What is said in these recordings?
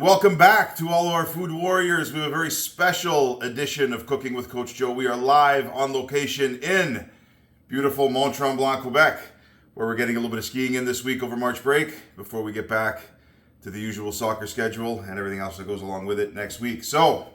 Welcome back to all of our food warriors. We have a very special edition of Cooking with Coach Joe. We are live on location in beautiful Mont Tremblant, Quebec, where we're getting a little bit of skiing in this week over March break before we get back to the usual soccer schedule and everything else that goes along with it next week. So,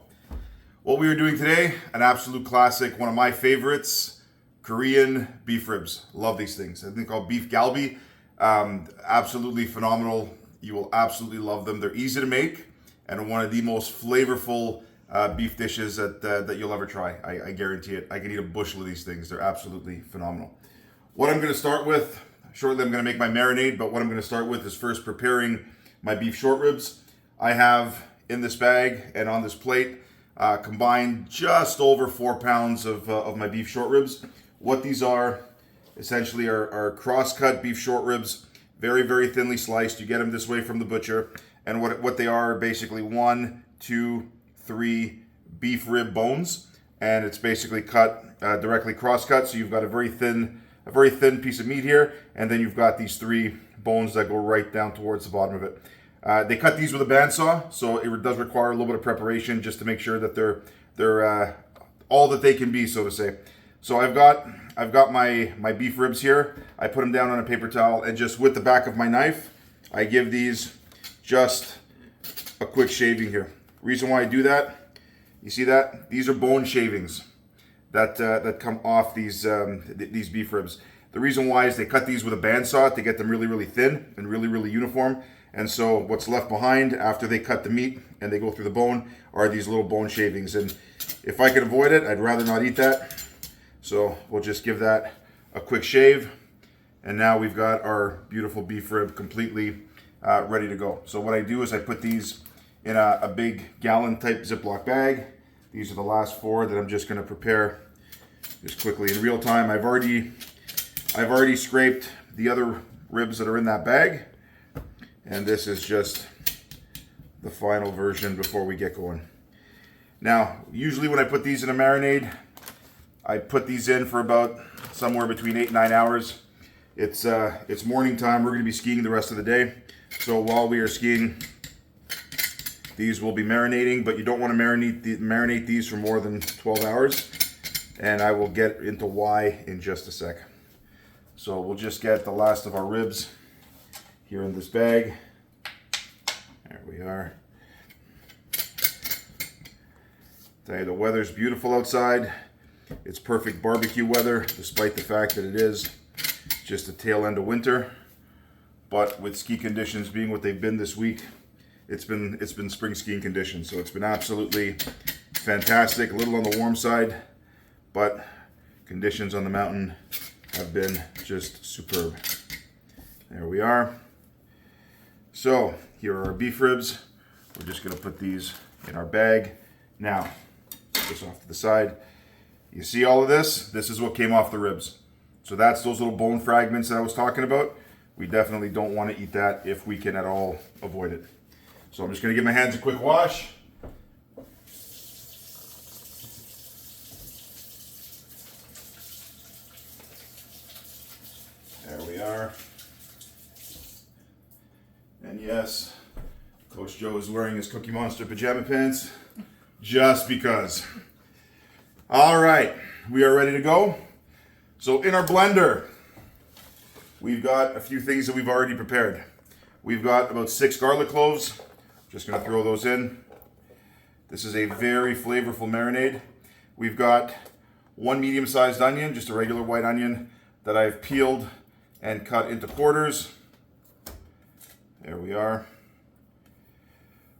what we are doing today, an absolute classic, one of my favorites, Korean beef ribs. Love these things. I think called beef Galbi. Absolutely phenomenal. You will absolutely love them. They're easy to make and one of the most flavorful beef dishes that you'll ever try. I guarantee it. I can eat a bushel of these things. They're absolutely phenomenal. What I'm going to start with, shortly I'm going to make my marinade, but what I'm going to start with is first preparing my beef short ribs. I have in this bag and on this plate combined just over 4 pounds of my beef short ribs. What these are essentially are cross-cut beef short ribs. Very, very thinly sliced. You get them this way from the butcher. And what they are basically 1, 2, 3 beef rib bones. And it's basically cut, directly cross-cut. So you've got a very thin piece of meat here. And then you've got these 3 bones that go right down towards the bottom of it. They cut these with a bandsaw. So it does require a little bit of preparation just to make sure that they're all that they can be, so to say. So I've got my beef ribs here. I put them down on a paper towel and just with the back of my knife, I give these just a quick shaving here. Reason why I do that, you see that? These are bone shavings that come off these beef ribs. The reason why is they cut these with a bandsaw to get them really, really thin and really, really uniform. And so what's left behind after they cut the meat and they go through the bone are these little bone shavings. And if I could avoid it, I'd rather not eat that. So we'll just give that a quick shave. And now we've got our beautiful beef rib completely ready to go. So what I do is I put these in a big gallon type Ziploc bag. These are the last 4 that I'm just going to prepare just quickly in real time. I've already scraped the other ribs that are in that bag. And this is just the final version before we get going. Now, usually when I put these in a marinade, I put these in for about somewhere between 8 and 9 hours. It's morning time. We're going to be skiing the rest of the day. So while we are skiing, these will be marinating, but you don't want to marinate these for more than 12 hours. And I will get into why in just a sec. So we'll just get the last of our ribs here in this bag. There we are. Tell you, the weather's beautiful outside. It's perfect barbecue weather, despite the fact that it is just the tail end of winter. But with ski conditions being what they've been this week, it's been spring skiing conditions. So it's been absolutely fantastic. A little on the warm side, but conditions on the mountain have been just superb. There we are. So here are our beef ribs. We're just going to put these in our bag. Now, put this off to the side. You see all of this? This is what came off the ribs. So that's those little bone fragments that I was talking about. We definitely don't want to eat that if we can at all avoid it. So I'm just going to give my hands a quick wash. There we are. And yes, Coach Joe is wearing his Cookie Monster pajama pants just because. All right, we are ready to go. So in our blender, we've got a few things that we've already prepared. We've got about 6 garlic cloves. Just gonna throw those in. This is a very flavorful marinade. We've got 1 medium-sized onion, just a regular white onion that I've peeled and cut into quarters. There we are.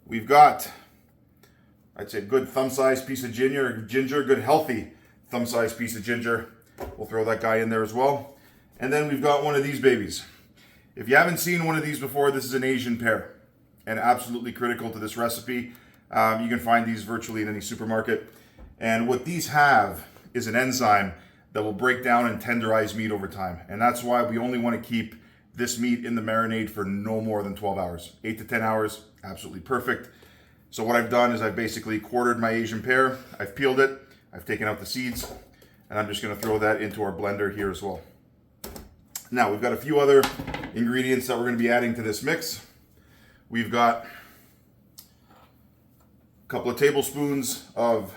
We've got, I'd say, a good thumb-sized piece of ginger, good healthy thumb-sized piece of ginger. We'll throw that guy in there as well. And then we've got one of these babies. If you haven't seen one of these before, this is an Asian pear and absolutely critical to this recipe. You can find these virtually in any supermarket. And what these have is an enzyme that will break down and tenderize meat over time. And that's why we only want to keep this meat in the marinade for no more than 12 hours. 8 to 10 hours, absolutely perfect. So what I've done is I've basically quartered my Asian pear. I've peeled it. I've taken out the seeds. And I'm just going to throw that into our blender here as well. Now, we've got a few other ingredients that we're going to be adding to this mix. We've got couple of tablespoons of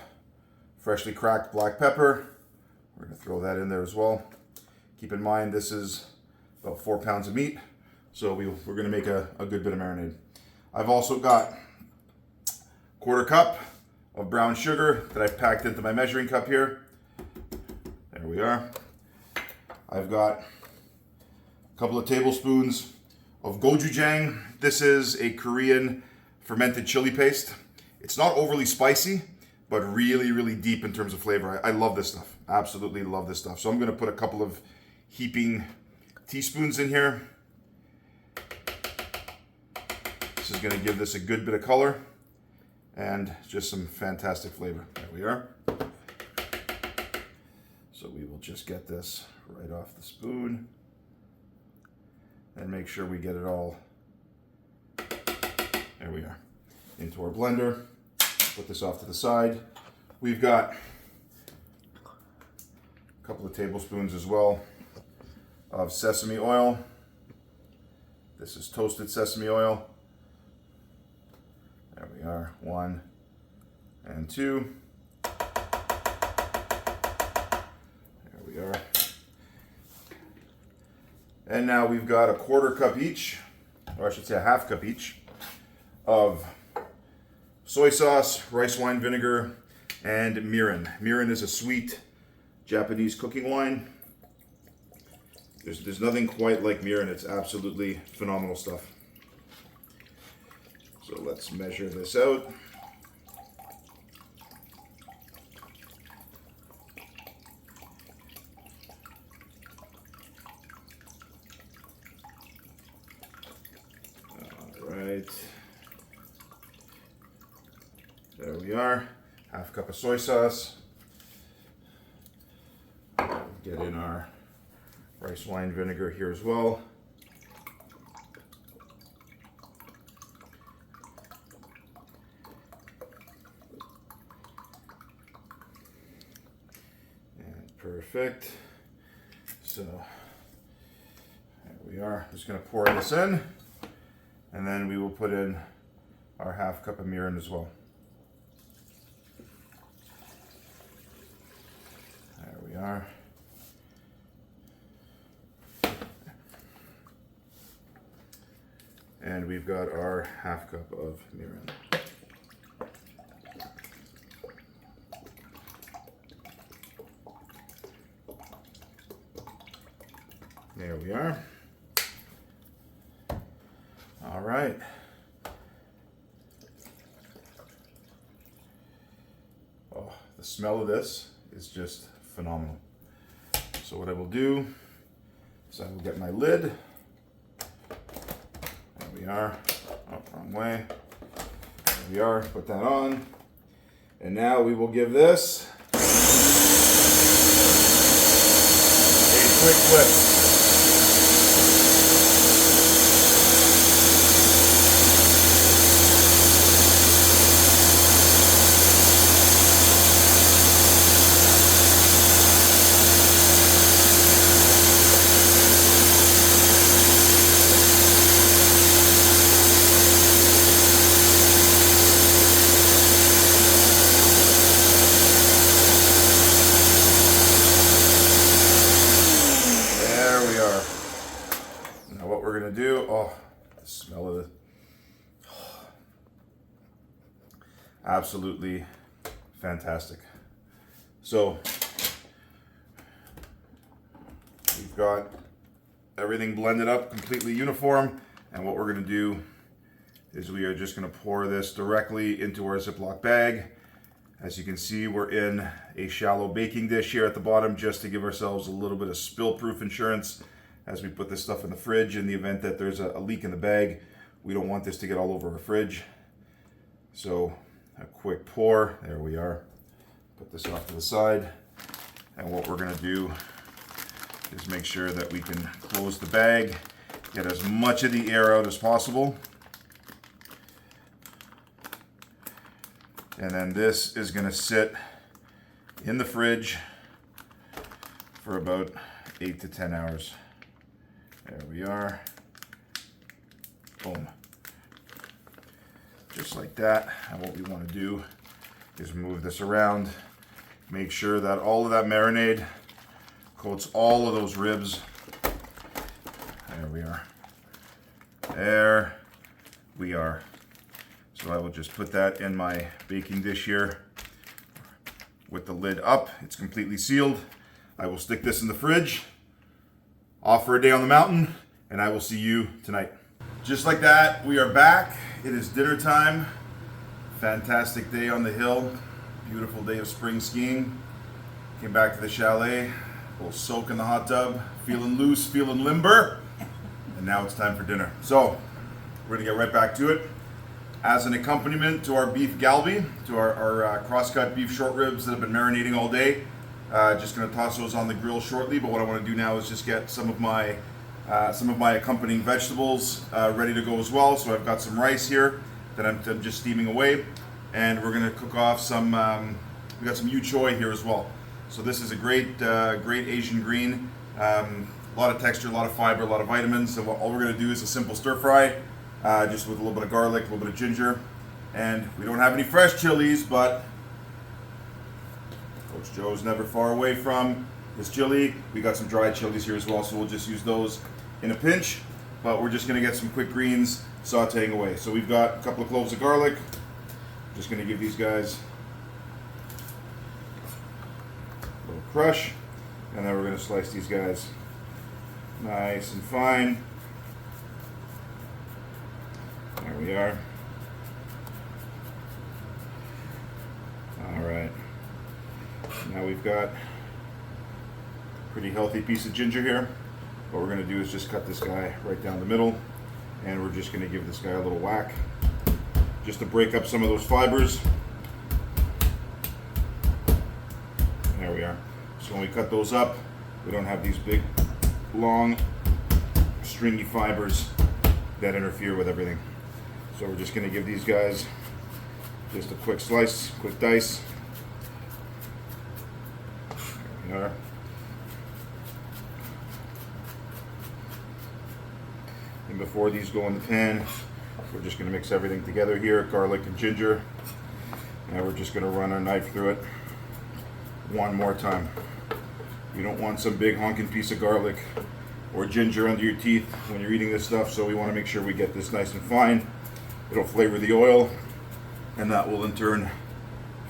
freshly cracked black pepper. We're going to throw that in there as well. Keep in mind this is about 4 pounds of meat, so we're going to make a good bit of marinade. I've also got 1/4 cup of brown sugar that I've packed into my measuring cup here. There we are. I've got a couple of tablespoons of gochujang. This is a Korean fermented chili paste. It's not overly spicy, but really, really deep in terms of flavor. I love this stuff. Absolutely love this stuff. So I'm going to put a couple of heaping teaspoons in here. This is going to give this a good bit of color and just some fantastic flavor. There we are. So we will just get this right off the spoon and make sure we get it all, there we are, into our blender. Put this off to the side. We've got a couple of tablespoons as well of sesame oil. This is toasted sesame oil. There we are, 1 and 2. There we are. And now we've got a 1/4 cup each, or I should say a 1/2 cup each, of soy sauce, rice wine vinegar, and mirin. Mirin is a sweet Japanese cooking wine. There's nothing quite like mirin. It's absolutely phenomenal stuff. So let's measure this out. All right. There we are. 1/2 cup of soy sauce. Get in our rice wine vinegar here as well. And perfect. So there we are. Just going to pour this in, and then we will put in our 1/2 cup of mirin as well. There we are. And we've got our 1/2 cup of mirin. There we are. All right. Oh, the smell of this is just phenomenal. So what I will do is I will get my lid. There we are. Oh, wrong way. There we are. Put that on. And now we will give this a quick whip. Now what we're going to do, oh, the smell of it. Absolutely fantastic. So we've got everything blended up, completely uniform. And what we're going to do is we are just going to pour this directly into our Ziploc bag. As you can see, we're in a shallow baking dish here at the bottom just to give ourselves a little bit of spill-proof insurance as we put this stuff in the fridge. In the event that there's a leak in the bag, we don't want this to get all over our fridge. So a quick pour, there we are. Put this off to the side. And what we're gonna do is make sure that we can close the bag, get as much of the air out as possible. And then this is gonna sit in the fridge for about 8 to 10 hours. There we are. Boom. just like that. And what we want to do is move this around. Make sure that all of that marinade coats all of those ribs. There we are. There we are. So I will just put that in my baking dish here with the lid up. It's completely sealed. I will stick this in the fridge, off for a day on the mountain, and I will see you tonight. Just like that, we are back. It is dinner time. Fantastic day on the hill. Beautiful day of spring skiing. Came back to the chalet, a little soak in the hot tub, feeling loose, feeling limber. And now it's time for dinner. So, we're gonna get right back to it. As an accompaniment to our beef Galbi, to our cross-cut beef short ribs that have been marinating all day, just gonna toss those on the grill shortly. But what I want to do now is just get some of my accompanying vegetables ready to go as well. So I've got some rice here that I'm just steaming away, and we're gonna cook off some. We got some yu choy here as well. So this is a great Asian green. A lot of texture, a lot of fiber, a lot of vitamins. So all we're gonna do is a simple stir fry. Just with a little bit of garlic, a little bit of ginger, and we don't have any fresh chilies, but Coach Joe's never far away from his chili. We got some dried chilies here as well, so we'll just use those in a pinch, but we're just gonna get some quick greens sauteing away. So we've got a couple of cloves of garlic. Just gonna give these guys a little crush, and then we're gonna slice these guys nice and fine. There we are. All right. Now we've got a pretty healthy piece of ginger here. What we're going to do is just cut this guy right down the middle, and we're just going to give this guy a little whack just to break up some of those fibers. There we are. So when we cut those up, we don't have these big, long, stringy fibers that interfere with everything. So we're just going to give these guys just a quick slice, quick dice. There we are. And before these go in the pan, we're just going to mix everything together here, garlic and ginger. And we're just going to run our knife through it one more time. You don't want some big honking piece of garlic or ginger under your teeth when you're eating this stuff, so we want to make sure we get this nice and fine. It'll flavor the oil, and that will in turn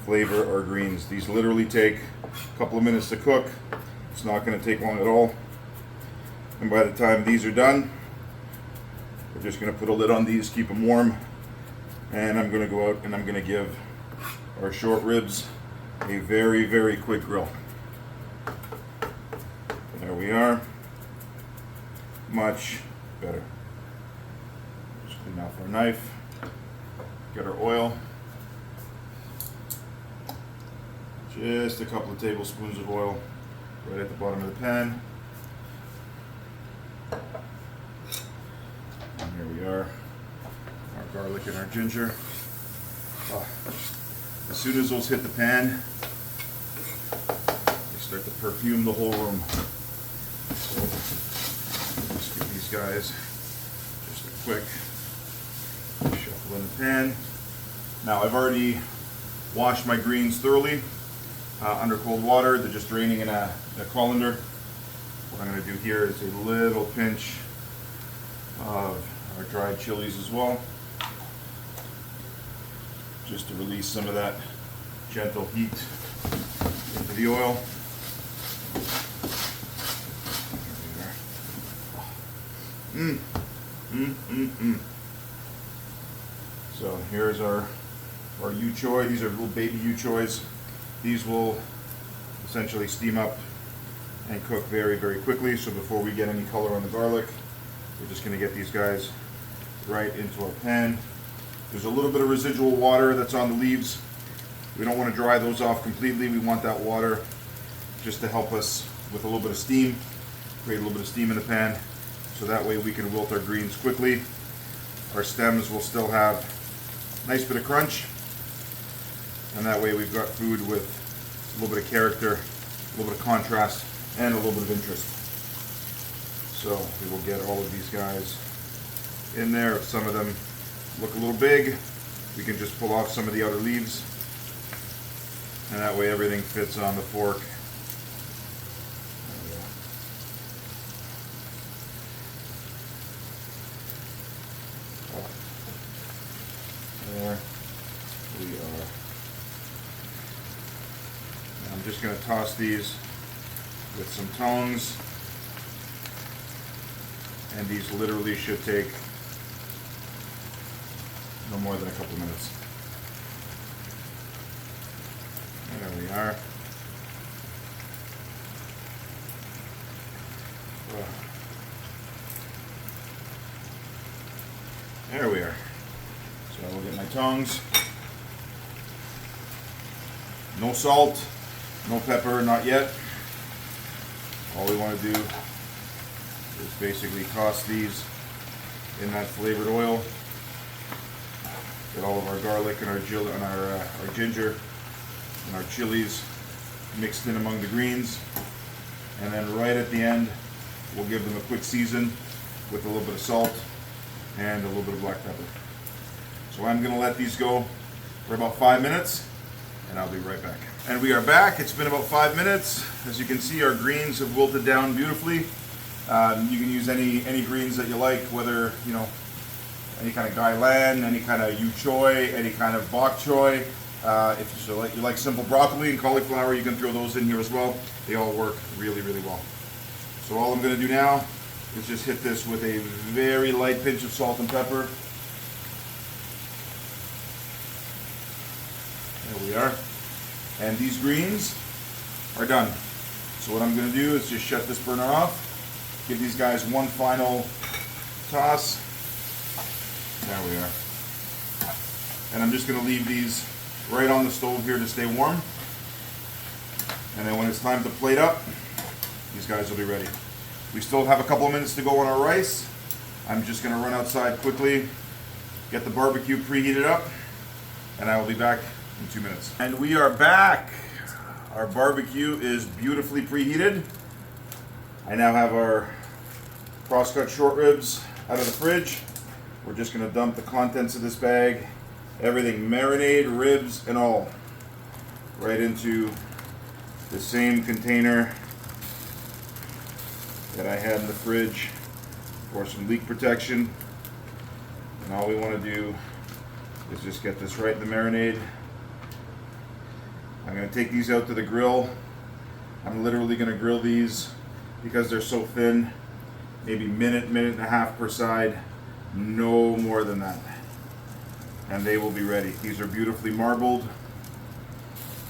flavor our greens. These literally take a couple of minutes to cook. It's not going to take long at all. And by the time these are done, we're just going to put a lid on these, keep them warm, and I'm going to go out and I'm going to give our short ribs a very, very quick grill. There we are. Much better. Just clean off our knife. Get our oil. Just a couple of tablespoons of oil right at the bottom of the pan. And here we are. Our garlic and our ginger. Oh, as soon as those hit the pan, they start to perfume the whole room. So just give these guys just a quick shuffle in the pan. Now I've already washed my greens thoroughly under cold water. They're just draining in a colander. What I'm going to do here is a little pinch of our dried chilies as well, just to release some of that gentle heat into the oil. So here's our yu choy. These are little baby yu choys. These will essentially steam up and cook very, very quickly. So before we get any color on the garlic, we're just going to get these guys right into our pan. There's a little bit of residual water that's on the leaves. We don't want to dry those off completely. We want that water just to help us with a little bit of steam, create a little bit of steam in the pan, so that way we can wilt our greens quickly. Our stems will still have a nice bit of crunch, and that way we've got food with a little bit of character, a little bit of contrast, and a little bit of interest. So we will get all of these guys in there. Some of them look a little big, we can just pull off some of the outer leaves, and that way everything fits on the fork. There we are. And I'm just going to toss these with some tongs, and these literally should take no more than a couple minutes. There we are. There we are. So I will get my tongs. No salt, no pepper, not yet. All we want to do is basically toss these in that flavored oil. Get all of our garlic and our ginger and our chilies mixed in among the greens. And then right at the end, we'll give them a quick season with a little bit of salt and a little bit of black pepper. So I'm going to let these go for about 5 minutes, and I'll be right back. And we are back. It's been about 5 minutes. As you can see, our greens have wilted down beautifully. You can use any greens that you like, whether, you know, any kind of gai lan, any kind of yu choy, any kind of bok choy. If you like simple broccoli and cauliflower, you can throw those in here as well. They all work really, really well. So all I'm going to do now is just hit this with a very light pinch of salt and pepper. There we are. And these greens are done. So what I'm going to do is just shut this burner off. Give these guys one final toss. There we are. And I'm just going to leave these right on the stove here to stay warm. And then when it's time to plate up, these guys will be ready. We still have a couple of minutes to go on our rice. I'm just going to run outside quickly, get the barbecue preheated up, and I will be back in 2 minutes. And we are back. Our barbecue is beautifully preheated. I now have our cross-cut short ribs out of the fridge. We're just going to dump the contents of this bag, everything, marinade, ribs, and all, right into the same container that I had in the fridge for some leak protection. And all we want to do is just get this right in the marinade. I'm going to take these out to the grill. I'm literally going to grill these because they're so thin, maybe minute and a half per side, no more than that. And they will be ready. These are beautifully marbled.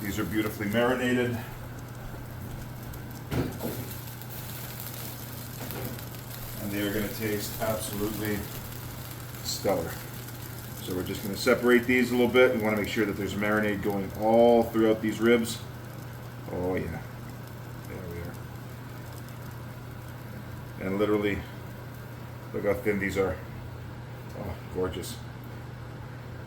These are beautifully marinated. And they are going to taste absolutely stellar. So we're just going to separate these a little bit. We want to make sure that there's marinade going all throughout these ribs. Oh yeah, there we are. And literally, look how thin these are. Oh, gorgeous.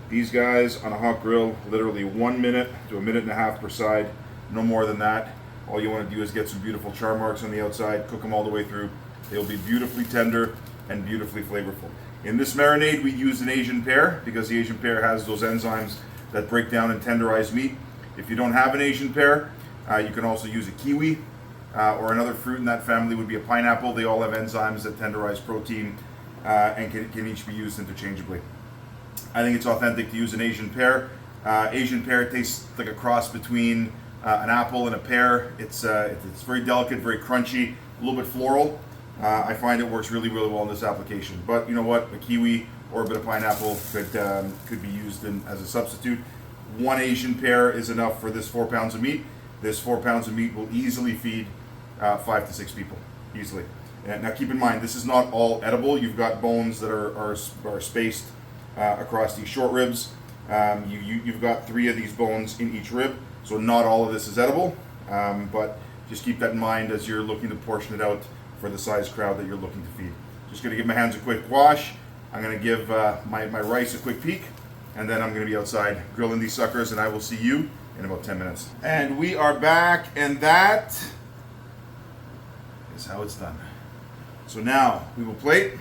These guys on a hot grill, literally 1 minute to a minute and a half per side, no more than that. All you want to do is get some beautiful char marks on the outside, cook them all the way through. They'll be beautifully tender and beautifully flavorful. In this marinade, we use an Asian pear because the Asian pear has those enzymes that break down and tenderize meat. If you don't have an Asian pear, you can also use a kiwi or another fruit in that family would be a pineapple. They all have enzymes that tenderize protein and can each be used interchangeably. I think it's authentic to use an Asian pear. Asian pear tastes like a cross between an apple and a pear. It's very delicate, very crunchy, a little bit floral. I find it works really, really well in this application. But you know what? A kiwi or a bit of pineapple could be used as a substitute. One Asian pear is enough for this 4 pounds of meat. This 4 pounds of meat will easily feed 5 to 6 people, easily. And now keep in mind, this is not all edible. You've got bones that are spaced across these short ribs. You've got 3 of these bones in each rib, so not all of this is edible. But just keep that in mind as you're looking to portion it out for the size crowd that you're looking to feed. Just going to give my hands a quick wash. I'm going to give my rice a quick peek, and then I'm going to be outside grilling these suckers, and I will see you in about 10 minutes. And we are back, and that is how it's done. So now we will plate.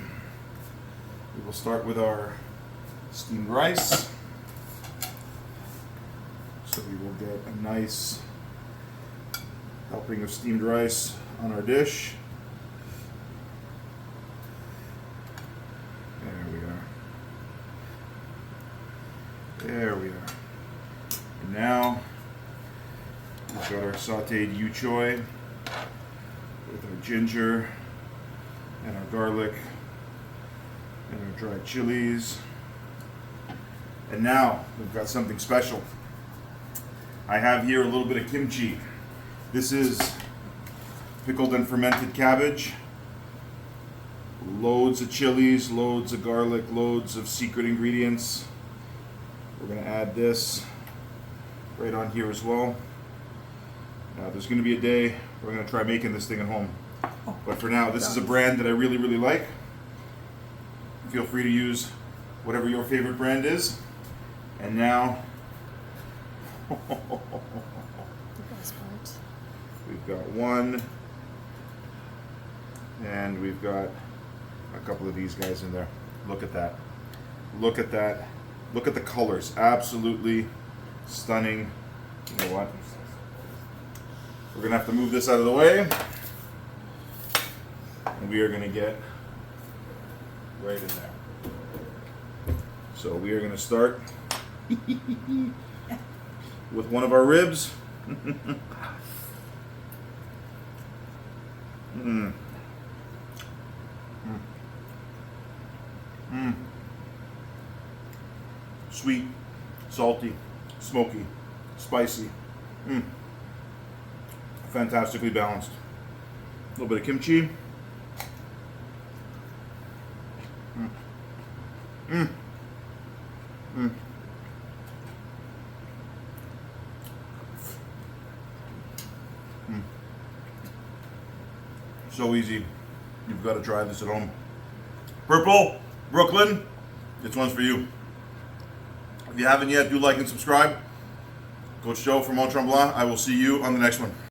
We will start with our steamed rice. So we will get a nice helping of steamed rice on our dish. There we are. And now we've got our sauteed yu choy with our ginger and our garlic and our dried chilies. And now we've got something special. I have here a little bit of kimchi. This is pickled and fermented cabbage. Loads of chilies, loads of garlic, loads of secret ingredients. We're going to add this right on here as well. Now there's going to be a day we're going to try making this thing at home. But for now, this is a brand that I really, really like. Feel free to use whatever your favorite brand is. And now, we've got one, and we've got a couple of these guys in there. Look at that. Look at that. Look at the colors. Absolutely stunning. You know what? We're going to have to move this out of the way. And we are going to get right in there. So we are going to start with one of our ribs. Sweet, salty, smoky, spicy. Fantastically balanced. A little bit of kimchi. So easy. You've got to try this at home. Purple, Brooklyn, this one's for you. If you haven't yet, do like and subscribe. Coach Joe from Mont Tremblant. I will see you on the next one.